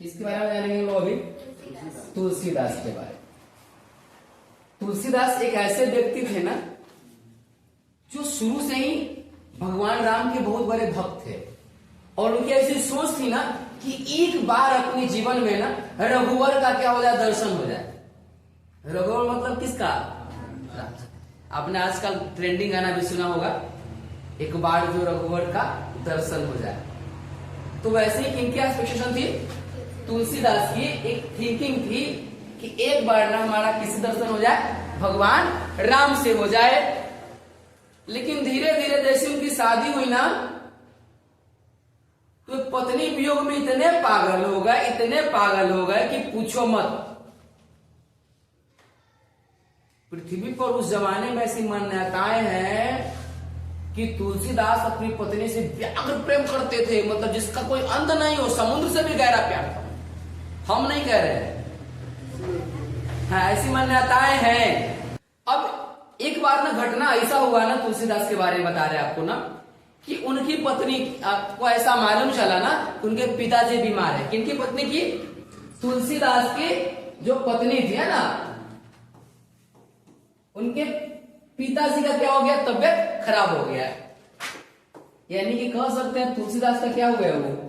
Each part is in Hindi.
किसके बारे में जानेंगे लोग अभी? तुलसीदास के बारे में। तुलसीदास एक ऐसे व्यक्ति थे ना जो शुरू से ही भगवान राम के बहुत बड़े भक्त थे, और उनकी ऐसी सोच थी ना कि एक बार अपने जीवन में ना रघुवर का क्या हो जाए, दर्शन हो जाए। रघुवर मतलब किसका? आपने आजकल ट्रेंडिंग गाना भी सुना होगा, एक बार जो रघुवर का दर्शन हो जाए। तो वैसे ही किनकी एक्सपेक्टेशन थी? तुलसीदास की एक थिंकिंग थी कि एक बार ना हमारा किसी दर्शन हो जाए, भगवान राम से हो जाए। लेकिन धीरे धीरे जैसे उनकी शादी हुई ना, तो पत्नी वियोग में इतने पागल हो गए कि पूछो मत। पृथ्वी पर उस जमाने में ऐसी मान्यताएं हैं कि तुलसीदास अपनी पत्नी से व्याग्र प्रेम करते थे, मतलब जिसका कोई अंत नहीं हो, समुद्र से भी गहरा प्यार था। हम नहीं कह रहे हैं, हाँ ऐसी मान्यताएं हैं। अब एक बार ना घटना ऐसा हुआ ना, तुलसीदास के बारे में बता रहे आपको ना, कि उनकी पत्नी को ऐसा मालूम चला ना उनके पिताजी बीमार है। किनकी पत्नी की? तुलसीदास की जो पत्नी थी है ना, उनके पिताजी का क्या हो गया, तबियत खराब हो गया। यानी कि कह सकते हैं तुलसीदास का क्या हो गया, वो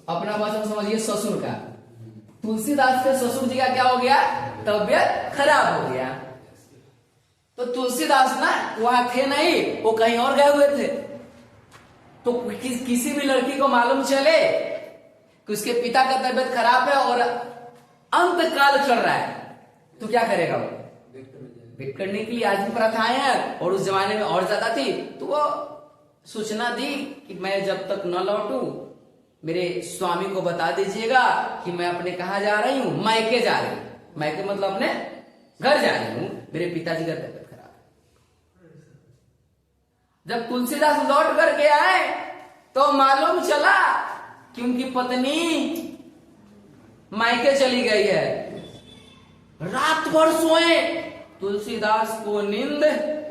अपना भाषा में समझिए ससुर का, तुलसीदास के ससुर जी का क्या हो गया, तबियत खराब हो गया। तो तुलसीदास ना वहां थे नहीं, वो कहीं और गए हुए थे। तो किसी भी लड़की को मालूम चले कि उसके पिता का तबियत खराब है और अंत काल चल रहा है, तो क्या करेगा वो? वेट करने के लिए आज भी प्रथाएं हैं, और उस जमाने में और ज्यादा थी। तो वो सूचना दी कि मैं जब तक न लौटूं मेरे स्वामी को बता दीजिएगा कि मैं अपने कहा जा रही हूं, मायके जा रही हूं। मायके मतलब अपने घर जा रही हूं, मेरे पिताजी का तबियत खराब है। जब तुलसीदास लौट करके आए तो मालूम चला कि उनकी पत्नी मायके चली गई है। रात भर सोए, तुलसीदास को नींद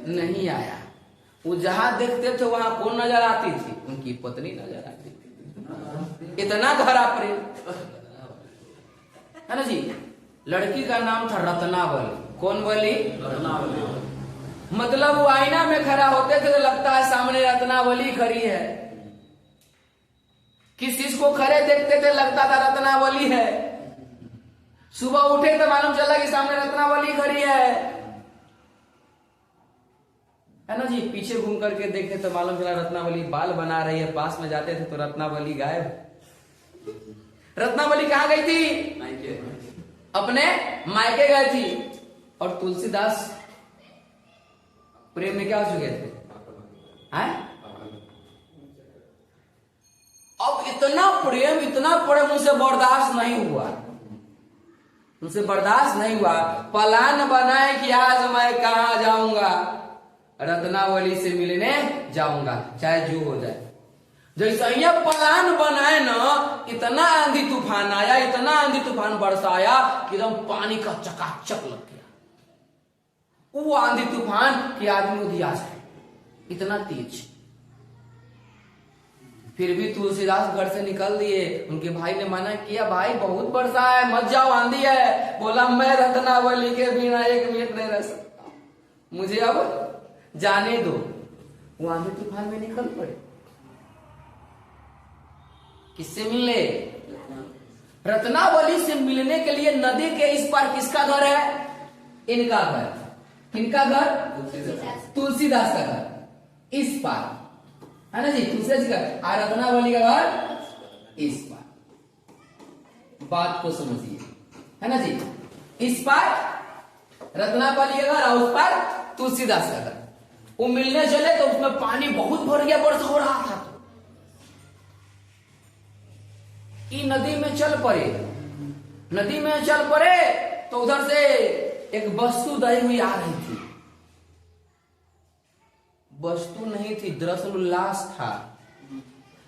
नहीं आया। वो जहां देखते थे वहां कौन नजर आती थी? उनकी पत्नी नजर आती थी। इतना गहरा प्रेम है ना जी। लड़की का नाम था रत्नावली। कौन बोली? रत्नावली। मतलब वो आईना में खड़ा होते थे तो लगता है सामने रत्नावली खड़ी है। किस चीज को खड़े देखते थे लगता था रत्नावली है। सुबह उठे तो मालूम चला कि सामने रत्नावली खड़ी है ना जी। पीछे घूम करके देखे तो मालूम चला रत्नावली बाल बना रही है। पास में जाते थे तो रत्नावली गायब। रत्नावली कहाँ गई थी? मायके। अपने मायके गई थी। और तुलसीदास प्रेम में क्या हो चुके थे? अब इतना प्रेम उनसे बर्दाश्त नहीं हुआ। प्लान बनाए कि आज मैं कहा जाऊंगा, रत्नावली से मिलने जाऊंगा, चाहे जो हो जाए। जैसे ये प्लान बनाए ना, इतना आंधी तूफान आया, इतना आंधी तूफान बरसाया कि एकदम पानी का चकाचक लग गया। वो आंधी तूफान कि आदमी उधिया जाए, इतना तेज। फिर भी तुलसीदास घर से निकल दिए। उनके भाई ने मना किया, भाई बहुत वर्षा है, मत जाओ, आंधी है। बोला मैं रत्नावली के बिना एक मिनट नहीं रह सकता, मुझे अब जाने दो। वो आंधी तूफान में निकल पड़े। किससे मिलने? रत्नावली से मिलने के लिए नदी के इस पार किसका घर है? इनका घर। किनका घर? तुलसीदास का घर इस पार है ना जी। तुलसीदास का और रत्नावली का घर इस पार। बात को समझिए है ना जी। इस पार रत्नावली का घर और उस पार तुलसीदास का घर। वो मिलने चले तो उसमें पानी बहुत भर गया, वर्षा हो रहा था। नदी में चल पड़े तो उधर से एक वस्तु दही हुई आ रही थी। वस्तु नहीं थी, दरअसल लाश था।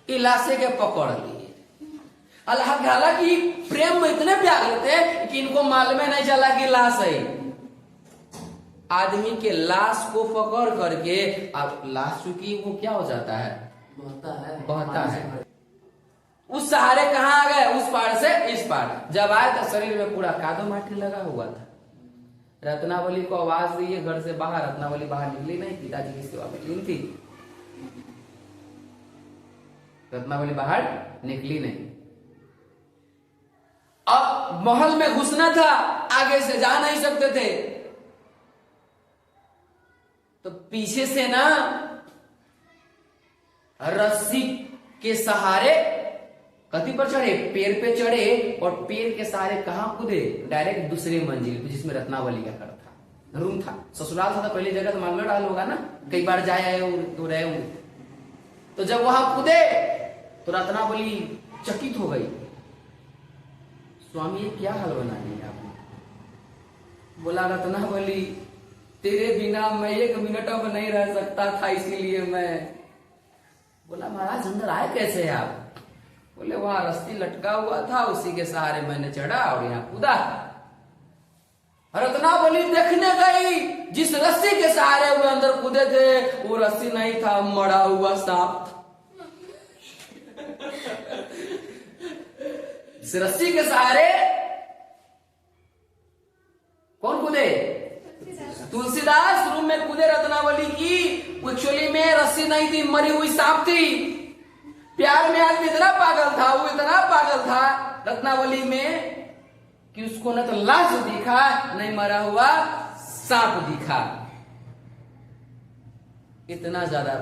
ये लाशे के पकड़ लिए। हालांकि प्रेम में इतने प्यार थे कि इनको मालूम नहीं चला कि लाश है। आदमी के लाश को पकड़ करके, अब लाश चूंकि वो क्या हो जाता है, बहता है। उस सहारे कहां आ गए? उस पार से नेक्स्ट पार्ट, जब आए तो शरीर में पूरा कादो माटी लगा हुआ था। रत्नावली को आवाज दी है घर से बाहर, रत्नावली बाहर निकली नहीं, पिताजी की सेवा में लीन थी, रत्नावली बाहर निकली नहीं। अब महल में घुसना था, आगे से जा नहीं सकते थे, तो पीछे से ना रस्सी के सहारे कति पर चढ़े, पेड़ पे चढ़े, और पेड़ के सहारे कहां कूदे, डायरेक्ट दूसरे मंजिल पे जिसमें रत्नावली का घर था, रूम था, ससुराल था, पहली जगह तो मालूम डाल होगा ना, कई बार जाए आए तो रहे होंगे। तो जब वहां कूदे तो रत्नावली चकित हो गई, स्वामी ये क्या हाल बना दिया आपने। बोला रत्नावली तेरे बिना मैं एक मिनट अब नहीं रह सकता था, इसीलिए मैं। बोला महाराज अंदर आए कैसे आप। बोले वहां रस्सी लटका हुआ था, उसी के सहारे मैंने चढ़ा और यहाँ कूदा। रत्नावली देखने गई, जिस रस्सी के सहारे वो अंदर कूदे थे वो रस्सी नहीं था, मरा हुआ सांप। इस रस्सी के सहारे कौन कूदे, तुलसीदास रूम में कूदे रत्नावली की। एक्चुअली में रस्सी नहीं थी, मरी हुई सांप थी। प्यार में आदमी इतना पागल था, वो इतना पागल था रत्नावली में कि उसको न तो लाश दिखा, नहीं मरा हुआ सांप दिखा। इतना ज्यादा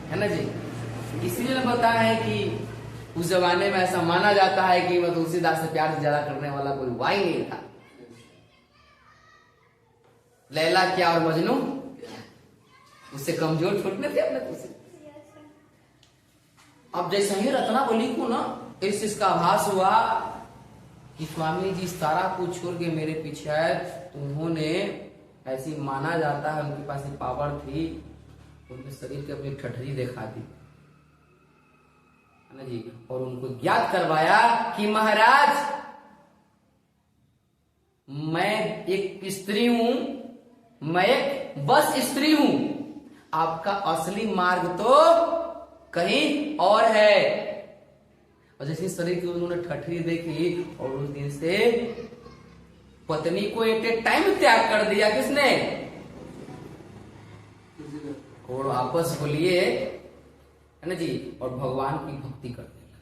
है ना जी। इसलिए बताया है कि उस जमाने में ऐसा माना जाता है कि वह तुलसीदास से प्यार से ज्यादा करने वाला कोई हुआ ही नहीं था। लैला क्या और मजनू उससे कमजोर छोटने थे अपने तुलसी। अब जैसे ही रत्नावली को ना इस चीज का आभास हुआ कि स्वामी जी सारा कुछ छोड़ के मेरे पीछे आए, तो उन्होंने ऐसी माना जाता है उनके पास पावर थी, उनके शरीर की अपनी ठठरी दिखा दी है ना जी, और उनको ज्ञात करवाया कि महाराज मैं एक स्त्री हूं, मैं एक बस स्त्री हूं, आपका असली मार्ग तो कहीं और है। और जैसे शरीर की उन्होंने ठठरी देखी और उस दिन से पत्नी को एक टाइम त्याग कर दिया। किसने? और वापस बोलिए है ना जी, और भगवान की भक्ति करने लगे।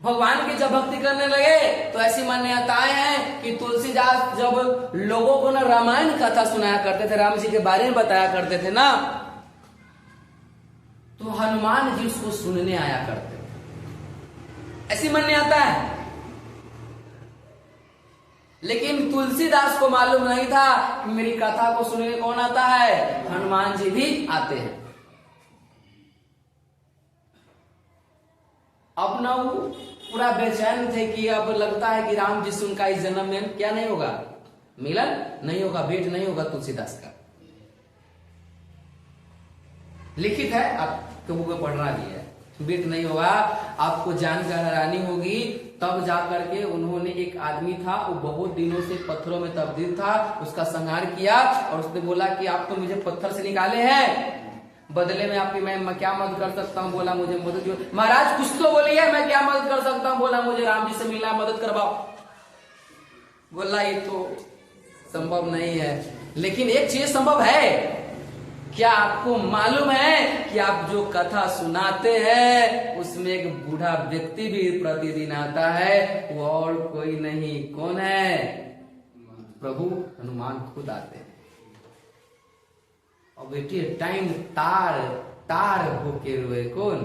भगवान की जब भक्ति करने लगे तो ऐसी मान्यताएं हैं कि तुलसीदास जब लोगों को ना रामायण कथा सुनाया करते थे, राम जी के बारे में बताया करते थे ना, तो हनुमान जी उसको सुनने आया करते थे, ऐसी मान्यता है। लेकिन तुलसीदास को मालूम नहीं था कि मेरी कथा को सुनने कौन आता है, हनुमान जी भी आते हैं। अब ना वो पूरा बेचैन थे कि अब लगता है कि राम जी से उनका इस जन्म में क्या नहीं होगा, मिलन नहीं होगा, भेंट नहीं होगा तुलसीदास का। लिखित है, आपके बुक में पढ़ना भी है, भेंट नहीं होगा, आपको जानकर हैरानी होगी। तब जाकर के उन्होंने, एक आदमी था वो बहुत दिनों से पत्थरों में तब्दील था, उसका संहार किया और उसने बोला कि आप तो मुझे पत्थर से निकाले हैं, बदले में आपकी मैं क्या मदद कर सकता हूँ। बोला मुझे मदद जो, महाराज कुछ तो बोलिए मैं क्या मदद कर सकता हूँ। बोला मुझे राम जी से मिलना, मदद करवाओ। बोला ये तो संभव नहीं है, लेकिन एक चीज संभव है। क्या आपको मालूम है कि आप जो कथा सुनाते हैं उसमें एक बूढ़ा व्यक्ति भी प्रतिदिन आता है, वो और कोई नहीं, कौन है? प्रभु हनुमान खुद आते हैं। और बेटी टाइम तार तार होके रोए कौन?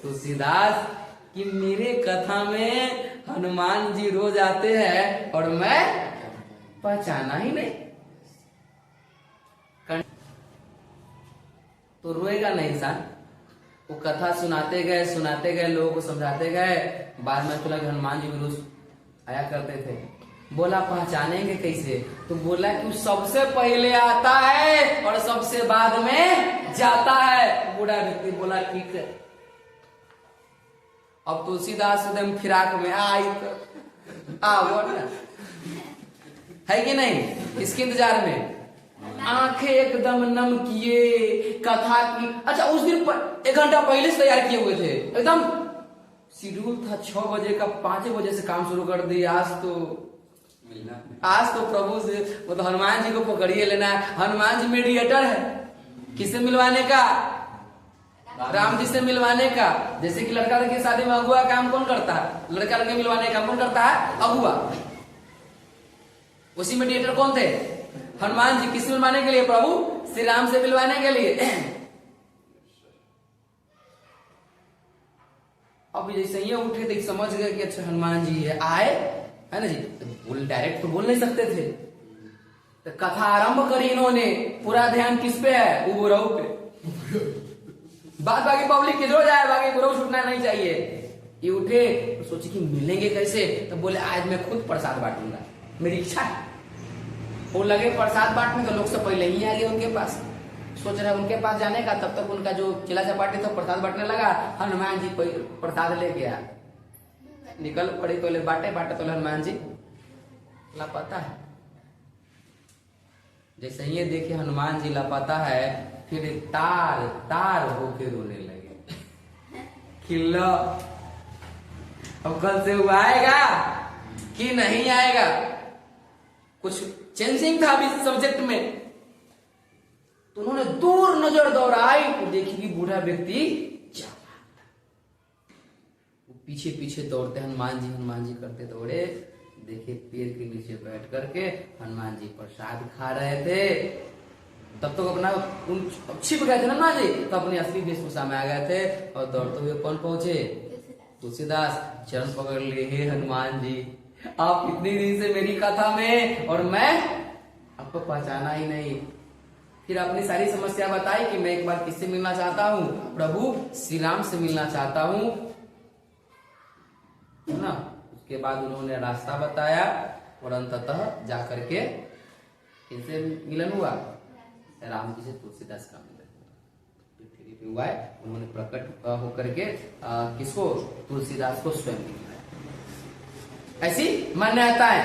तुलसीदास। कि मेरे कथा में हनुमान जी रोज आते हैं और मैं पहचाना ही नहीं, तो रोएगा नहीं इंसान। वो कथा सुनाते गए, लोगों को समझाते गए। बाद में तो लगे हनुमान जी भी रोज आया करते थे। बोला पहचानेंगे कैसे? तो बोला कि सबसे पहले आता है और सबसे बाद में जाता है। बूढ़ा व्यक्ति बोला ठीक है। अब तुलसीदास एकदम फिराक में आई तो वो ना है कि नहीं, इसके इंतजार में आंखें एकदम नम किए कथा की। अच्छा उस दिन 1 घंटा पहले से तैयार किए हुए थे, एकदम शेड्यूल था 6 बजे का, 5 बजे से काम शुरू कर दिया। आज तो प्रभु से वो तो हनुमान जी को पकड़िए लेना है। हनुमान जी मेडिएटर है, किससे मिलवाने का? राम जी से मिलवाने का। जैसे कि लड़का लड़की शादी में अगुआ काम कौन करता है? लड़का लड़के मिलवाने का कौन करता है? अगुआ। उसी मेडिएटर कौन थे? हनुमान जी। किससे मिलवाने के लिए? प्रभु श्री राम से मिलवाने के लिए। अब जैसे ये उठे तो समझ गए कि अच्छा हनुमान जी है, आए, है ना जी। बोल डायरेक्ट तो बोल नहीं सकते थे, तो कथा आरंभ करी इन्होंने। पूरा ध्यान किस पे है? उबराऊ पे। बात बाकी पब्लिक किधर जाए, बाकी गुरु छूटना नहीं चाहिए। ये उठे तो सोचे कि मिलेंगे कैसे, तो बोले आज मैं खुद प्रसाद बांटूंगा, मेरी इच्छा है। वो लगे प्रसाद बांटने, तो लोग से पहले ही आ गए उनके पास। सोच रहे उनके पास जाने का, तब तक उनका जो चिल्ला चपाटी था प्रसाद बांटने लगा। हनुमान जी प्रसाद ले गया, निकल पड़े। तो बांटे बांटे तो हनुमान जी लापता है। जैसे ये देखे हनुमान जी लापता है, फिर तार तार होके रोने लगे। खिल्ला, अब कल से वो आएगा कि नहीं आएगा? कुछ चेंजिंग था अभी सब्जेक्ट में, तो उन्होंने दूर नजर दौड़ाई तो देखी कि बूढ़ा व्यक्ति पीछे पीछे दौड़ते। हनुमान जी करते दौड़े, देखे पेड़ के नीचे बैठ करके हनुमान जी प्रसाद खा रहे थे। तब तक अपना छिप गए थे हनुमान जी, तो अपनी असली वेशभूषा में आ गए थे। और दौड़ते हुए कौन पहुंचे? तुलसीदास। चरण पकड़ लिए, हे हनुमान जी, आप इतनी दिन से मेरी कथा में, और मैं आपको पहचाना ही नहीं। फिर अपनी सारी समस्या बताई कि मैं एक बार किससे मिलना चाहता हूँ? प्रभु श्री राम से मिलना चाहता हूँ, है ना। उसके बाद उन्होंने रास्ता बताया और अंततः जाकर के किनसे मिलन हुआ? राम जी से तुलसीदास का मिलन पृथ्वी हुआ है। उन्होंने प्रकट होकर के किसको? तुलसीदास को स्वयं मिलाया। ऐसी मान्यता है,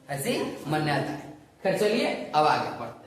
ऐसी मान्यता है। खैर चलिए अब आगे बढ़ते हैं।